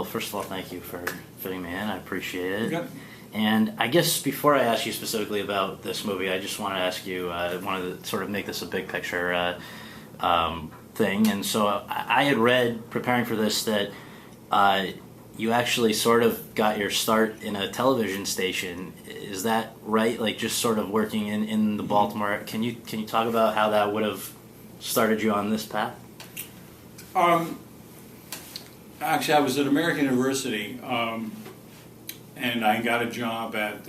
Well, first of all, thank you for fitting me in. I appreciate it. Okay. And I guess before I ask you specifically about this movie, I just want to ask you, I wanted to sort of make this a big picture thing. And so I had read, preparing for this, that you actually sort of got your start in a television station. Is that right? Like just sort of working in the Baltimore. Can you talk about how that would have started you on this path? Actually, I was at American University, and I got a job at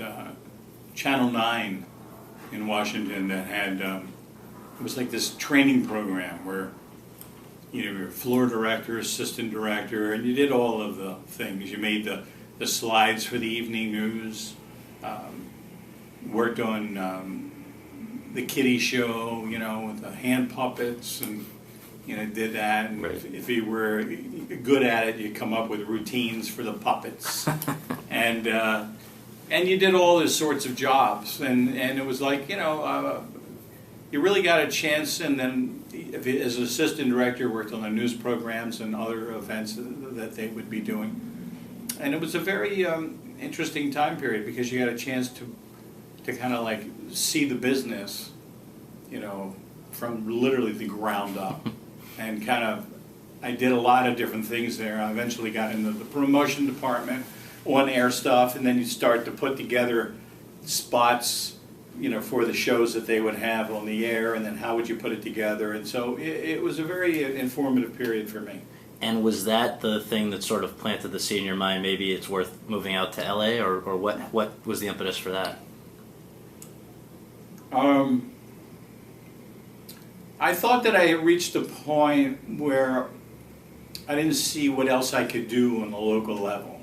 Channel 9 in Washington that had, it was like this training program where you're floor director, assistant director, and you did all of the things. You made the slides for the evening news, worked on the kiddie show, with the hand puppets, and did that. And right. if you were good at it, you come up with routines for the puppets, and you did all these sorts of jobs, and it was like you really got a chance. And then as an assistant director, worked on the news programs and other events that they would be doing, and it was a very interesting time period because you got a chance to kind of like see the business, from literally the ground up. And I did a lot of different things there. I eventually got into the promotion department, on-air stuff, and then you start to put together spots, for the shows that they would have on the air, and then how would you put it together. And so it was a very informative period for me. And was that the thing that sort of planted the seed in your mind, maybe it's worth moving out to LA, or what was the impetus for that? I thought that I had reached a point where I didn't see what else I could do on the local level.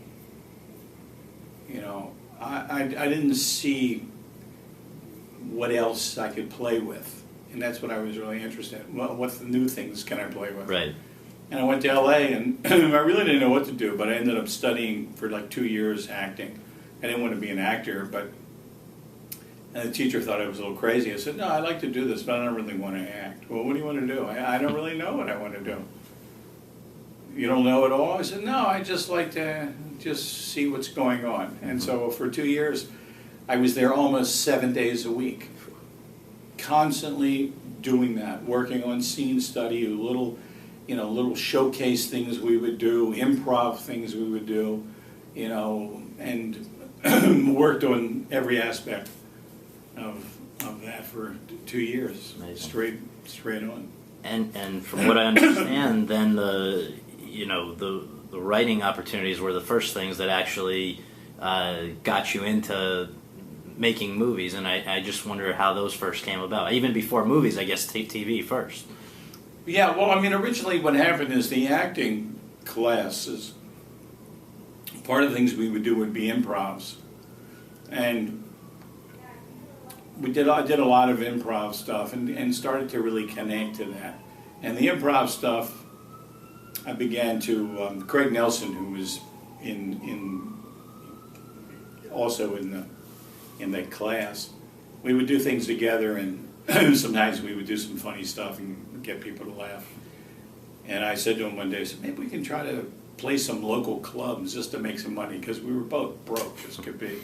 I didn't see what else I could play with, and that's what I was really interested in. Well, what new things can I play with? Right. And I went to LA, and I really didn't know what to do, but I ended up studying for like 2 years acting. I didn't want to be an actor, and the teacher thought I was a little crazy. I said, no, I like to do this, but I don't really want to act. Well, what do you want to do? I don't really know what I want to do. You don't know at all? I said, no, I just like to just see what's going on. And so for 2 years, I was there almost 7 days a week, constantly doing that, working on scene study, little showcase things we would do, improv things we would do, and worked on every aspect of that for 2 years. Amazing. Straight on. And from what I understand, then the writing opportunities were the first things that actually got you into making movies, and I just wonder how those first came about. Even before movies, I guess TV first. Yeah, well, originally what happened is the acting classes, part of the things we would do would be improvs, and I did a lot of improv stuff and started to really connect to that. And the improv stuff, I began to, Craig Nelson, who was also in the class, we would do things together, and sometimes we would do some funny stuff and get people to laugh. And I said to him one day, I said, maybe we can try to play some local clubs just to make some money, because we were both broke as could be.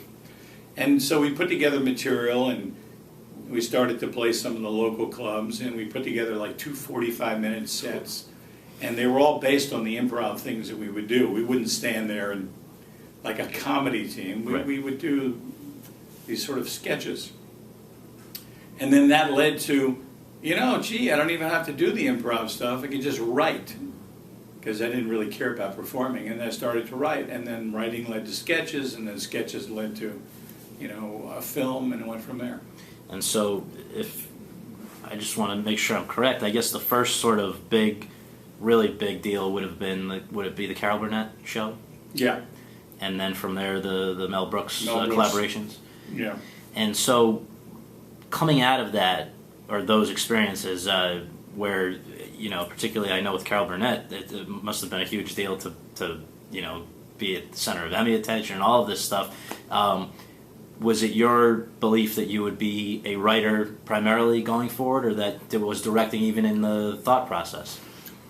And so we put together material, and we started to play some of the local clubs, and we put together like 2 45-minute sets. And they were all based on the improv things that we would do. We wouldn't stand there and, like a comedy team, we would do these sort of sketches. And then that led to, I don't even have to do the improv stuff. I could just write, because I didn't really care about performing. And I started to write, and then writing led to sketches, and then sketches led to, a film, and it went from there. And so, if I just want to make sure I'm correct, I guess the first sort of really big deal would it be the Carol Burnett show? Yeah. And then from there, the Mel Brooks collaborations? Yeah. And so, coming out of that, or those experiences, where, particularly I know with Carol Burnett, it must have been a huge deal to be at the center of Emmy attention and all of this stuff. Was it your belief that you would be a writer primarily going forward, or that it was directing even in the thought process?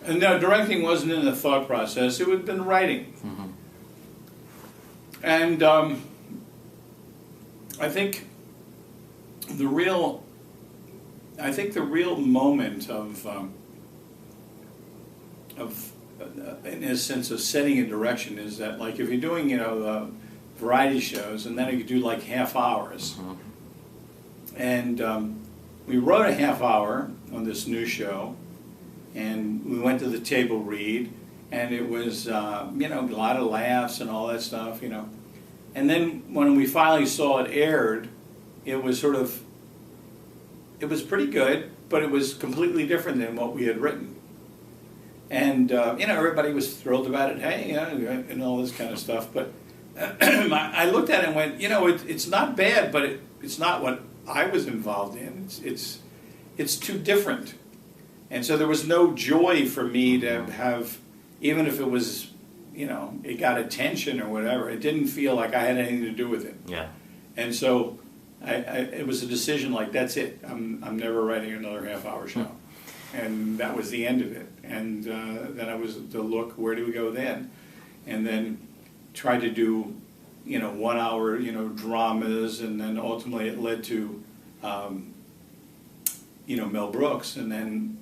No, directing wasn't in the thought process. It would have been writing. And I think the real moment of in a sense of setting a direction is that, like, if you're doing, variety shows, and then you do like half hours. And we wrote a half hour on this new show, and we went to the table read, and it was, a lot of laughs and all that stuff, And then when we finally saw it aired, it was pretty good, but it was completely different than what we had written. And, everybody was thrilled about it, hey, and all this kind of stuff. But I looked at it and went, it's not bad, but it's not what I was involved in. It's too different. And so there was no joy for me to have, even if it was, it got attention or whatever, it didn't feel like I had anything to do with it. Yeah. And so it was a decision like, that's it. I'm never writing another half-hour show. And that was the end of it. And then I was to look, where do we go then? And then tried to do, 1 hour, dramas, and then ultimately it led to, Mel Brooks, and then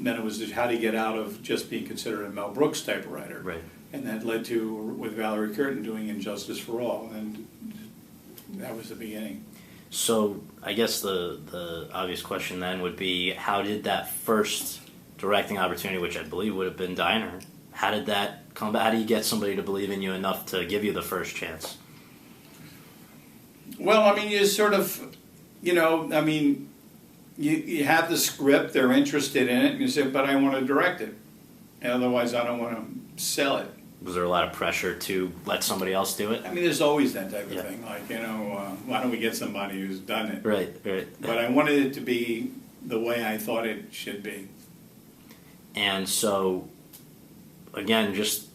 it was just how to get out of just being considered a Mel Brooks type writer. Right. And that led to, with Valerie Curtin, doing Injustice for All, and that was the beginning. So I guess the obvious question then would be, how did that first directing opportunity, which I believe would have been Diner, how did that come about? How do you get somebody to believe in you enough to give you the first chance? Well, you sort of, you have the script, they're interested in it, and you say, but I want to direct it. And otherwise, I don't want to sell it. Was there a lot of pressure to let somebody else do it? There's always that type of thing. Like, why don't we get somebody who's done it? Right. But I wanted it to be the way I thought it should be. And so, again, just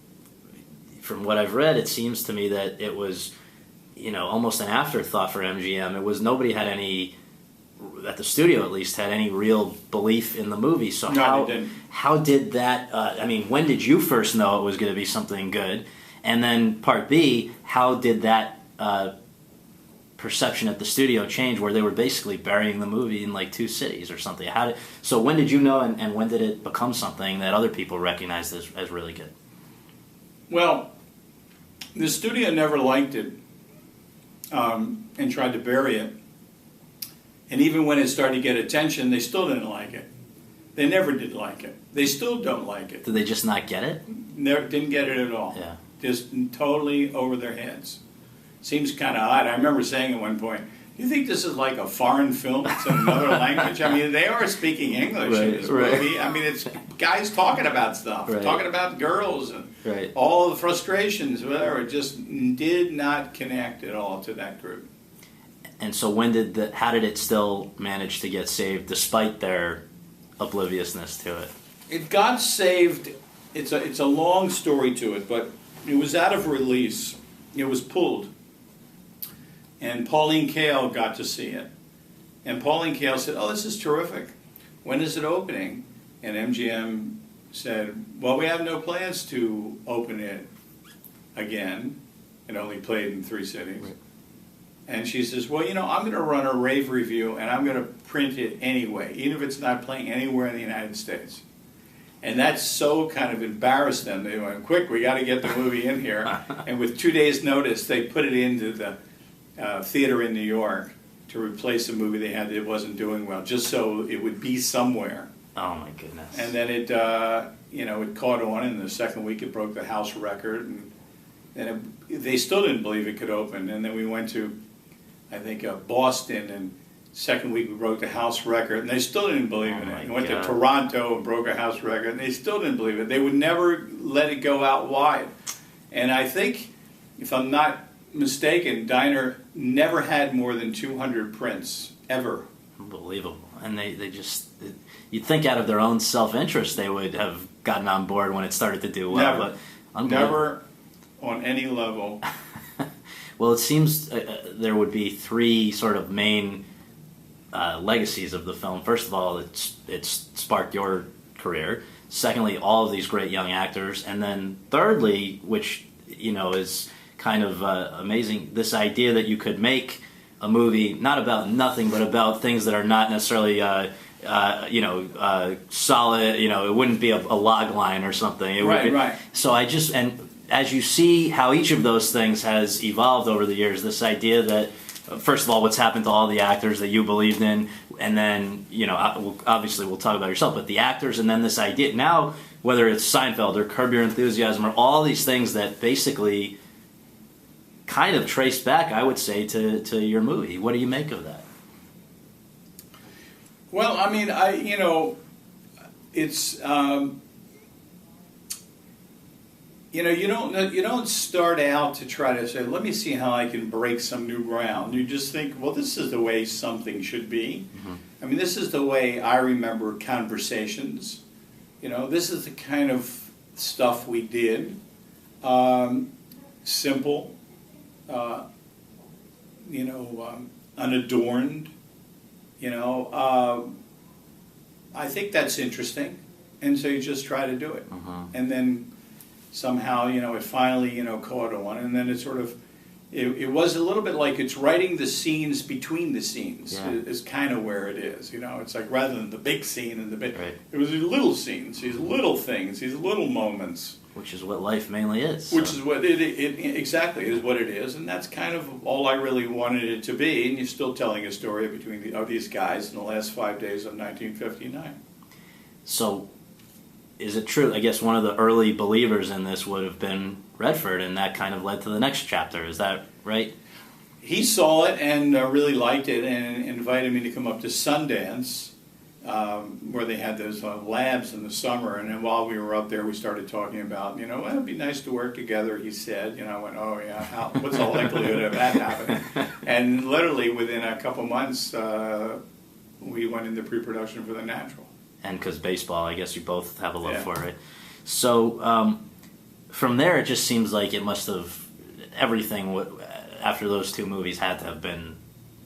from what I've read, it seems to me that it was, almost an afterthought for MGM. It was, nobody had any, at the studio at least, had any real belief in the movie. So no, they didn't. How did that, when did you first know it was going to be something good? And then part B, how did that perception at the studio change, where they were basically burying the movie in like 2 cities or something? So when did you know, and when did it become something that other people recognized as really good? Well, the studio never liked it and tried to bury it. And even when it started to get attention, they still didn't like it. They never did like it. They still don't like it. Did they just not get it? Never, didn't get it at all. Yeah. Just totally over their heads. Seems kind of odd. I remember saying at one point, do you think this is like a foreign film? It's another language? They are speaking English in this movie. It's guys talking about stuff, talking about girls, and all the frustrations, whatever. It just did not connect at all to that group. And so how did it still manage to get saved despite their obliviousness to it? It got saved. It's a long story to it, but it was out of release. It was pulled. And Pauline Kael got to see it. And Pauline Kael said, oh, this is terrific. When is it opening? And MGM said, well, we have no plans to open it again. It only played in 3 cities. Right. And she says, well, I'm going to run a rave review, and I'm going to print it anyway, even if it's not playing anywhere in the United States. And that so kind of embarrassed them. They went, quick, we got to get the movie in here. And with 2 days' notice, they put it into the theater in New York to replace a movie they had that wasn't doing well, just so it would be somewhere. Oh, my goodness. And then it caught on. In the second week, it broke the house record. And they still didn't believe it could open. And then we went to, I think, Boston, and second week we broke the house record, and they still didn't believe in it. We went to Toronto and broke a house record, and they still didn't believe it. They would never let it go out wide. And I think, if I'm not mistaken, Diner never had more than 200 prints, ever. Unbelievable. And they just, you'd think out of their own self-interest they would have gotten on board when it started to do well. Never. But never on any level. Well, it seems there would be 3 sort of main legacies of the film. First of all, it's sparked your career. Secondly, all of these great young actors. And then thirdly, which, is kind of amazing. This idea that you could make a movie not about nothing, but about things that are not necessarily, solid. It wouldn't be a log line or something. It would be, right. So and as you see how each of those things has evolved over the years, this idea that, first of all, what's happened to all the actors that you believed in, and then, obviously we'll talk about yourself, but the actors, and then this idea, now, whether it's Seinfeld or Curb Your Enthusiasm or all these things that basically kind of trace back, I would say, to your movie. What do you make of that? Well, I mean, it's, you don't start out to try to say, let me see how I can break some new ground. You just think, well, this is the way something should be. Mm-hmm. I mean, this is the way I remember conversations. This is the kind of stuff we did. Simple, unadorned. I think that's interesting, and so you just try to do it, and then somehow it finally caught on, and then it sort of it was a little bit like it's writing the scenes between the scenes is kind of where it is. It's like rather than the big scene and the big, it was these little scenes, these little things, these little moments. Which is what life mainly is. So. Which is what it exactly is what it is, and that's kind of all I really wanted it to be. And you're still telling a story between of these guys in the last 5 days of 1959. So, is it true? I guess one of the early believers in this would have been Redford, and that kind of led to the next chapter. Is that right? He saw it and really liked it, and invited me to come up to Sundance. Where they had those labs in the summer, and then while we were up there, we started talking about, well, it'd be nice to work together, he said. I went, oh yeah, what's the likelihood of that happening? And literally within a couple months, we went into pre-production for The Natural. And because baseball, I guess you both have a love for it. So from there, it just seems like it must have, everything after those two movies had to have been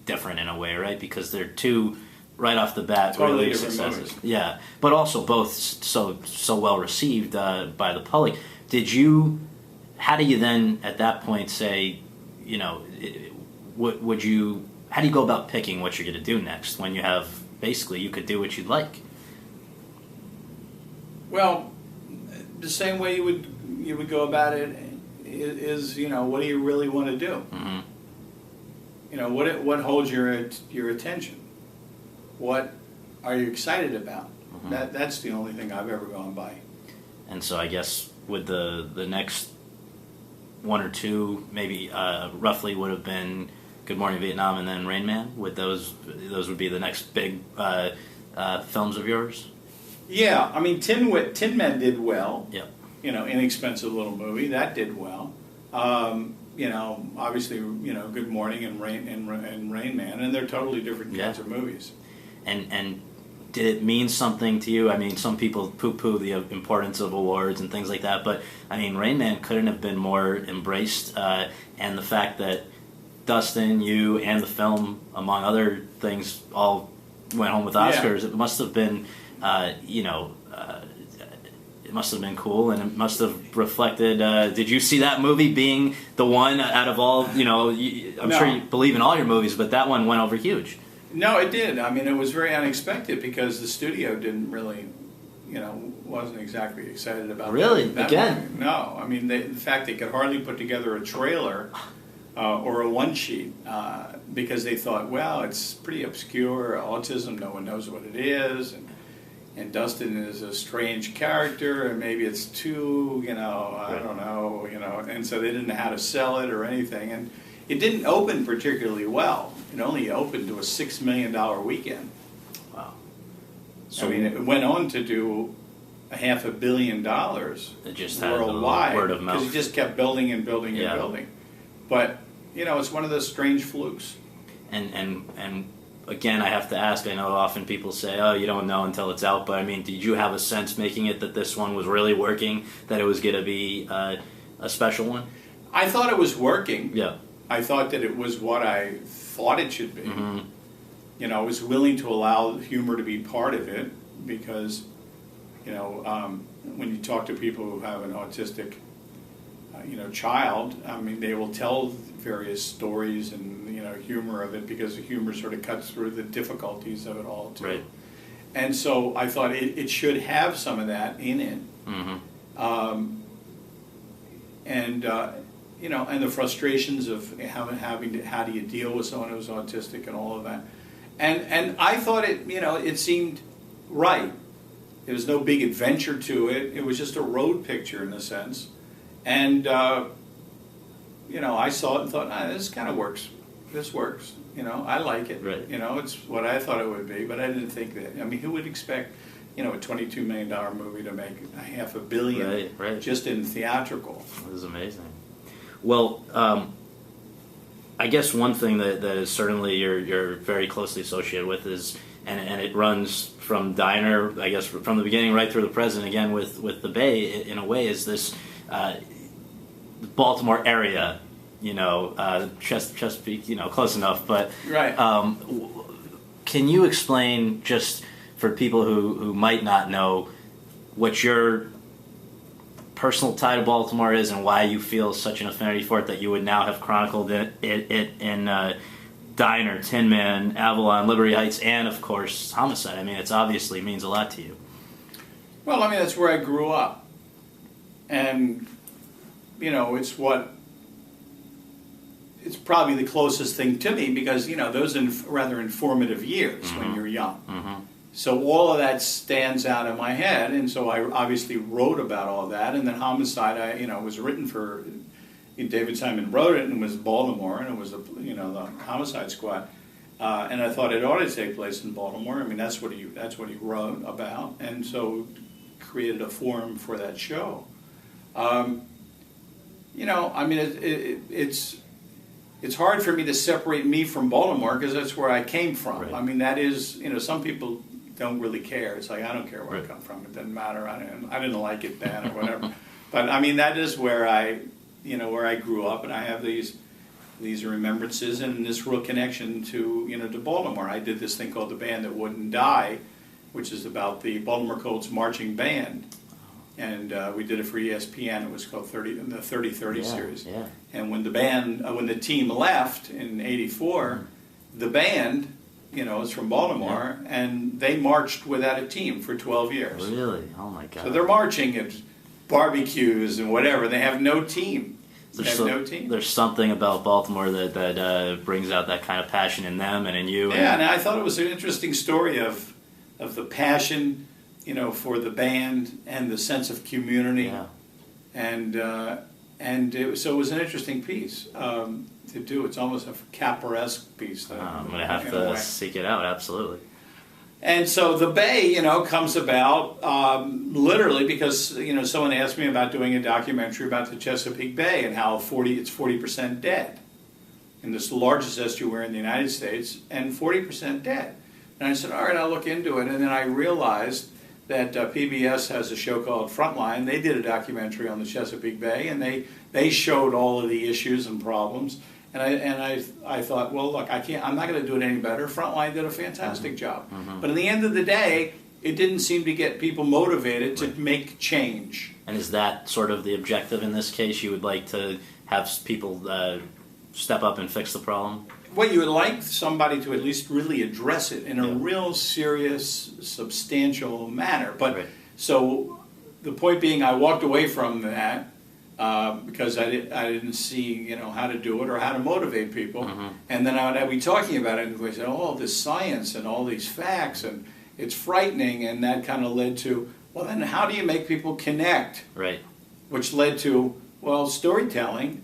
different in a way, right? Because they're two, right off the bat, totally really successes. Yeah, but also both so well received by the public. How do you then at that point say, how do you go about picking what you're going to do next when you have, basically, you could do what you'd like? Well, the same way you would go about it is, what do you really want to do? Mm-hmm. What holds your attention? What are you excited about? Mm-hmm. That's the only thing I've ever gone by. And so I guess with the next one or two, maybe roughly would have been Good Morning Vietnam and then Rain Man. Would those would be the next big films of yours? Yeah, I mean Tin Men did well. Yep. Inexpensive little movie that did well. Obviously, Good Morning and Rain Man, and they're totally different kinds of movies. And did it mean something to you? I mean, some people poo-poo the importance of awards and things like that, but I mean, Rain Man couldn't have been more embraced, and the fact that Dustin, you, and the film, among other things, all went home with Oscars. Yeah. It must have been, it must have been cool, and it must have reflected. Did you see that movie being the one out of all? I'm sure you believe in all your movies, but that one went over huge. No, it did. I mean, it was very unexpected because the studio didn't really, wasn't exactly excited about really that again. Movie. No, I mean, in fact, they could hardly put together a trailer or a one sheet because they thought, well, it's pretty obscure. Autism, no one knows what it is, and Dustin is a strange character, and maybe it's too, I don't know, and so they didn't know how to sell it or anything, and it didn't open particularly well. It only opened to a $6 million weekend. Wow. So it went on to do $500 million it just worldwide. Had word of mouth. Because it just kept building and building and building. But, it's one of those strange flukes. And again, I have to ask, I know often people say, oh, you don't know until it's out, but I mean, did you have a sense making it that this one was really working, that it was going to be a special one? I thought it was working. Yeah. I thought that it was what I thought it should be. Mm-hmm. I was willing to allow humor to be part of it because, when you talk to people who have an autistic child, I mean, they will tell various stories and humor of it, because the humor sort of cuts through the difficulties of it all too. Right. And so I thought it should have some of that in it. Mm-hmm. And the frustrations of how do you deal with someone who's autistic and all of that. And I thought it seemed right. There was no big adventure to it. It was just a road picture in a sense. And, I saw it and thought, this kind of works. This works. I like it. Right. It's what I thought it would be, but I didn't think that. I mean, who would expect, a $22 million movie to make $500 million right. just in theatrical? It was amazing. Well, I guess one thing that is certainly you're very closely associated with is, and it runs from Diner, I guess, from the beginning right through the present, again with the Bay, in a way, is this Baltimore area, Chesapeake, close enough, but right. Can you explain, just for people who might not know, what your personal tie to Baltimore is and why you feel such an affinity for it that you would now have chronicled it in Diner, Tin Man, Avalon, Liberty Heights, and of course Homicide? I mean, it's obviously means a lot to you. Well, I mean, that's where I grew up, and it's probably the closest thing to me, because those are rather informative years when you're young. Mm-hmm. So all of that stands out in my head, and so I obviously wrote about all that. And then Homicide, was written for David Simon wrote it, and it was Baltimore, and it was the Homicide Squad, and I thought it ought to take place in Baltimore. I mean, that's what he wrote about, and so created a forum for that show. I mean, it's hard for me to separate me from Baltimore, because that's where I came from. Right. I mean, that is, some people don't really care. It's like, I don't care where right. I come from. It doesn't matter. I didn't like it then or whatever. But I mean, that is where I grew up, and I have these remembrances and this real connection to to Baltimore. I did this thing called The Band That Wouldn't Die, which is about the Baltimore Colts marching band. And we did it for ESPN. It was called the 30-30 series. Yeah. And when the team left in '84, the band, is from Baltimore, and they marched without a team for 12 years. Really? Oh my God. So they're marching at barbecues and whatever. They have no team. No team. There's something about Baltimore that brings out that kind of passion in them and in you. Yeah, and I thought it was an interesting story of the passion, for the band and the sense of community. Yeah. So it was an interesting piece to do. It's almost a Capra-esque piece. I'm going to have to seek it out, absolutely. And so the Bay, comes about literally because, someone asked me about doing a documentary about the Chesapeake Bay and how it's 40% dead. And it's the largest estuary in the United States, and 40% dead. And I said, all right, I'll look into it. And then I realized that PBS has a show called Frontline. They did a documentary on the Chesapeake Bay, and they showed all of the issues and problems. And I thought, well, look, I'm not going to do it any better. Frontline did a fantastic job. Mm-hmm. But at the end of the day, it didn't seem to get people motivated to make change. And is that sort of the objective in this case? You would like to have people step up and fix the problem? Well, you would like somebody to at least really address it in a real serious, substantial manner. But so the point being, I walked away from that because I didn't see how to do it or how to motivate people. Mm-hmm. And then I'd be talking about it, and we said, "Oh, this science and all these facts, and it's frightening." And that kind of led to, well, then how do you make people connect? Right. Which led to, well, storytelling.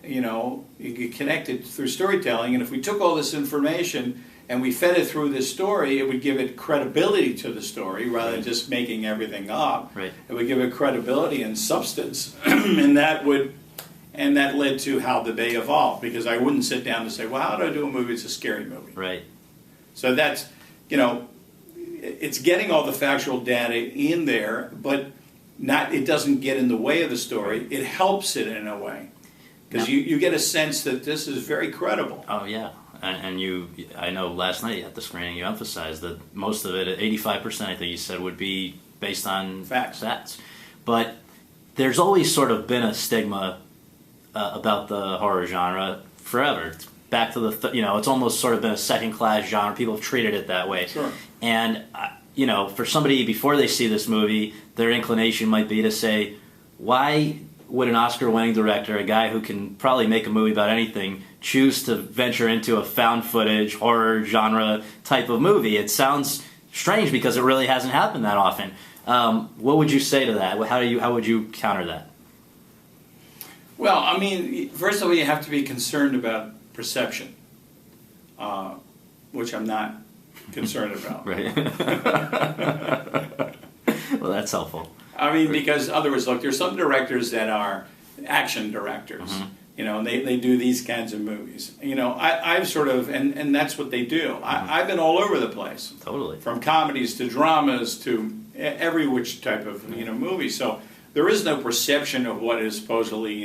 You get connected through storytelling, and if we took all this information and we fed it through this story, it would give it credibility to the story rather than just making everything up. Right. It would give it credibility and substance, and that led to how the Bay evolved. Because I wouldn't sit down and say, "Well, how do I do a movie? It's a scary movie." Right. So that's it's getting all the factual data in there, but it doesn't get in the way of the story. It helps it in a way. Because you get a sense that this is very credible. Oh, yeah. And I know last night at the screening you emphasized that most of it, 85% I think you said, would be based on facts. But there's always sort of been a stigma about the horror genre forever. It's back to the it's almost sort of been a second-class genre. People have treated it that way. Sure. And for somebody before they see this movie, their inclination might be to say, why would an Oscar-winning director, a guy who can probably make a movie about anything, choose to venture into a found footage horror genre type of movie? It sounds strange because it really hasn't happened that often. What would you say to that? How would you counter that? Well, I mean, first of all, you have to be concerned about perception, which I'm not concerned about. Right. Well, that's helpful. I mean, because otherwise, look, there's some directors that are action directors, and they do these kinds of movies. I've sort of, and that's what they do. I've been all over the place. Totally. From comedies to dramas to every which type of, movie. So there is no perception of what is supposedly,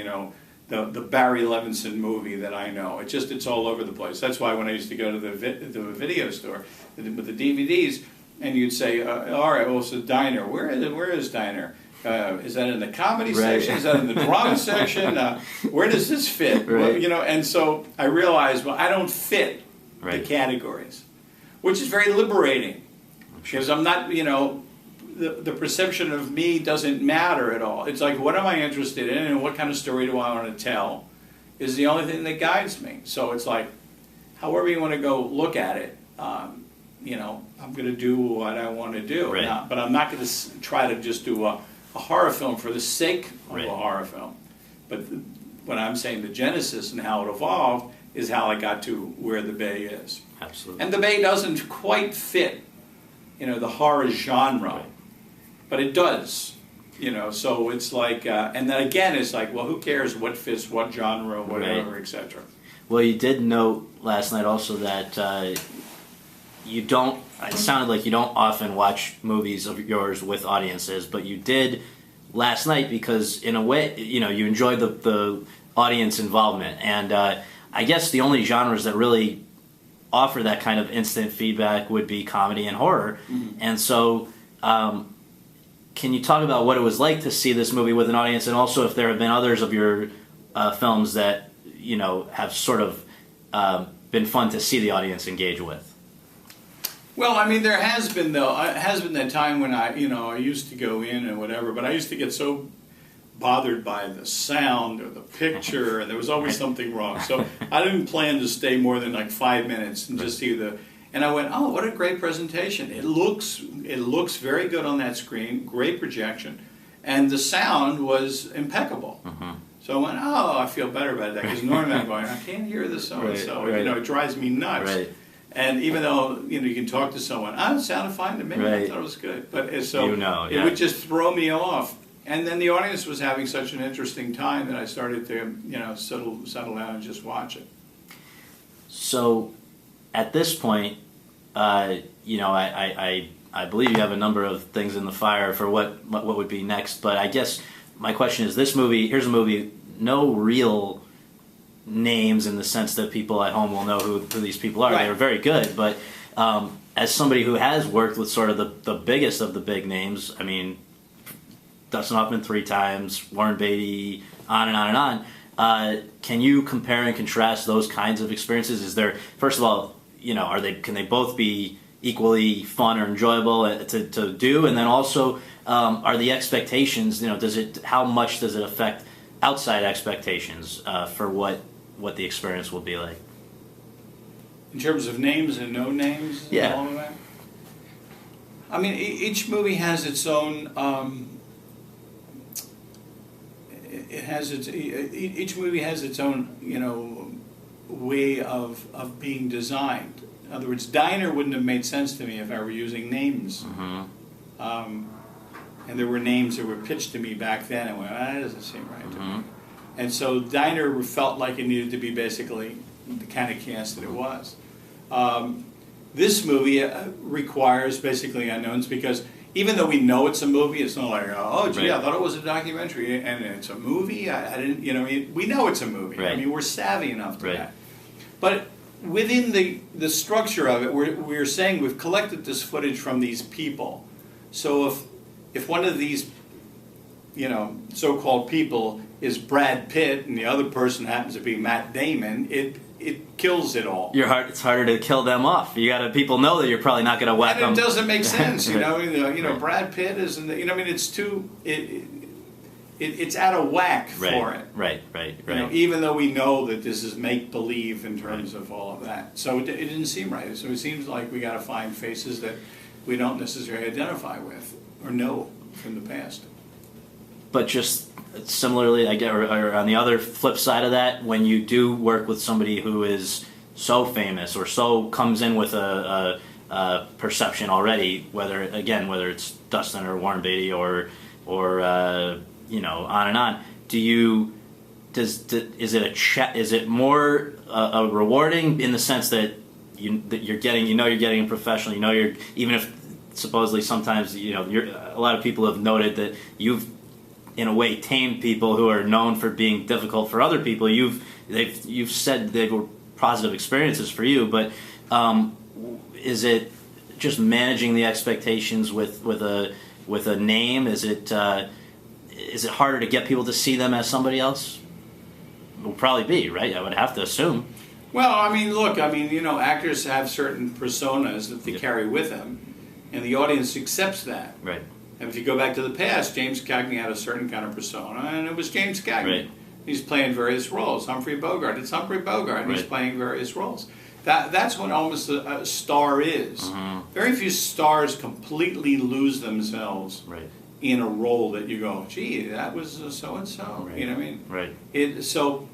the Barry Levinson movie that I know. It's all over the place. That's why when I used to go to the video store with the DVDs, and you'd say, all right, well, it's a diner. Where is diner? Is that in the comedy section? Is that in the drama section? Where does this fit? Right. Well, and so I realized, well, I don't fit the categories, which is very liberating. Because I'm not, the perception of me doesn't matter at all. It's like, what am I interested in and what kind of story do I want to tell is the only thing that guides me. So it's like, however you want to go look at it, I'm going to do what I want to do. Right. But I'm not going to try to just do a horror film for the sake of a horror film. But when I'm saying the genesis and how it evolved is how I got to where the Bay is. Absolutely. And the Bay doesn't quite fit, the horror genre. Right. But it does, so it's like, and then again, it's like, well, who cares what fits, what genre, whatever, Right. etc. Well, you did note last night also that it sounded like you don't often watch movies of yours with audiences, but you did last night because in a way, you enjoyed the audience involvement. And I guess the only genres that really offer that kind of instant feedback would be comedy and horror. Mm-hmm. And so can you talk about what it was like to see this movie with an audience, and also if there have been others of your films that have sort of been fun to see the audience engage with? Well, I mean, there has been that time when I used to go in and whatever, but I used to get so bothered by the sound or the picture, and there was always something wrong. So I didn't plan to stay more than like 5 minutes and just see and I went, oh, what a great presentation. It looks very good on that screen, great projection, and the sound was impeccable. Mm-hmm. So I went, oh, I feel better about that, because normally I'm going, I can't hear the so-and-so. Right. It drives me nuts. Right. And even though you can talk to someone, it sounded fine to me. Right. I thought it was good, but so it would just throw me off. And then the audience was having such an interesting time that I started to settle down and just watch it. So at this point, I believe you have a number of things in the fire for what would be next. But I guess my question is, here's a movie, no real names in the sense that people at home will know who these people are. Right. They're very good, but as somebody who has worked with sort of the biggest of the big names, I mean, Dustin Hoffman 3 times, Warren Beatty, on and on and on. Can you compare and contrast those kinds of experiences? Is there, first of all, can they both be equally fun or enjoyable to do? And then also, are the expectations, how much does it affect outside expectations for what the experience will be like? In terms of names and no names? Yeah. And all of that? I mean, each movie has its own... each movie has its own, way of being designed. In other words, Diner wouldn't have made sense to me if I were using names. Mm-hmm. And there were names that were pitched to me back then, and I went, that doesn't seem right to me. And so Diner felt like it needed to be basically the kind of cast that it was. This movie requires basically unknowns, because even though we know it's a movie, it's not like, oh, gee, right. I thought it was a documentary, and it's a movie. I didn't, we know it's a movie. Right. I mean, we're savvy enough to that. But within the structure of it, we're saying we've collected this footage from these people. So if one of these so-called people is Brad Pitt and the other person happens to be Matt Damon, it kills it all. It's harder to kill them off. People know that you're probably not going to whack them. And it doesn't make sense, Right. Brad Pitt isn't. It's too. It's out of whack for it. Right. Even though we know that this is make believe in terms of all of that, so it didn't seem right. So it seems like we got to find faces that we don't necessarily identify with or know from the past. But just similarly, I get, or on the other flip side of that, when you do work with somebody who is so famous or so comes in with a perception already, whether it's Dustin or Warren Beatty or on and on, is it more rewarding in the sense that you're getting a professional, you're, even if supposedly sometimes a lot of people have noted that you've in a way tamed people who are known for being difficult for other people. You've said they were positive experiences for you, but is it just managing the expectations with a name? Is it harder to get people to see them as somebody else? It will probably be, right? I would have to assume. Well, actors have certain personas that they carry with them, and the audience accepts that. Right. And if you go back to the past, James Cagney had a certain kind of persona, and it was James Cagney. Right. He's playing various roles. Humphrey Bogart, it's Humphrey Bogart, and he's playing various roles. That's what almost a star is. Mm-hmm. Very few stars completely lose themselves in a role that you go, gee, that was so-and-so. Right. You know what I mean? Right. So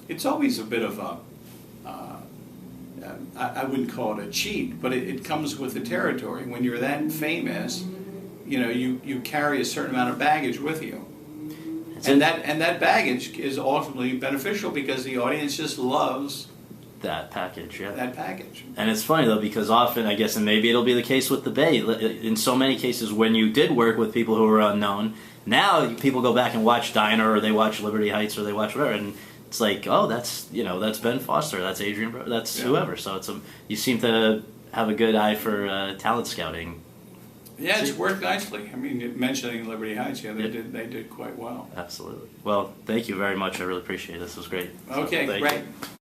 it's always a bit of a, I wouldn't call it a cheat, but it comes with the territory. When you're that famous, you carry a certain amount of baggage with you. And that baggage is ultimately beneficial because the audience just loves that package, yeah. That package. And it's funny though, because often, I guess, and maybe it'll be the case with the Bay, in so many cases when you did work with people who were unknown, now people go back and watch Diner, or they watch Liberty Heights, or they watch whatever, and it's like, oh, that's Ben Foster, that's Adrian, that's whoever. So you seem to have a good eye for talent scouting. Yeah, it's worked nicely. Mentioning Liberty Heights, they did quite well. Absolutely. Well, thank you very much. I really appreciate it. This was great. Okay, great.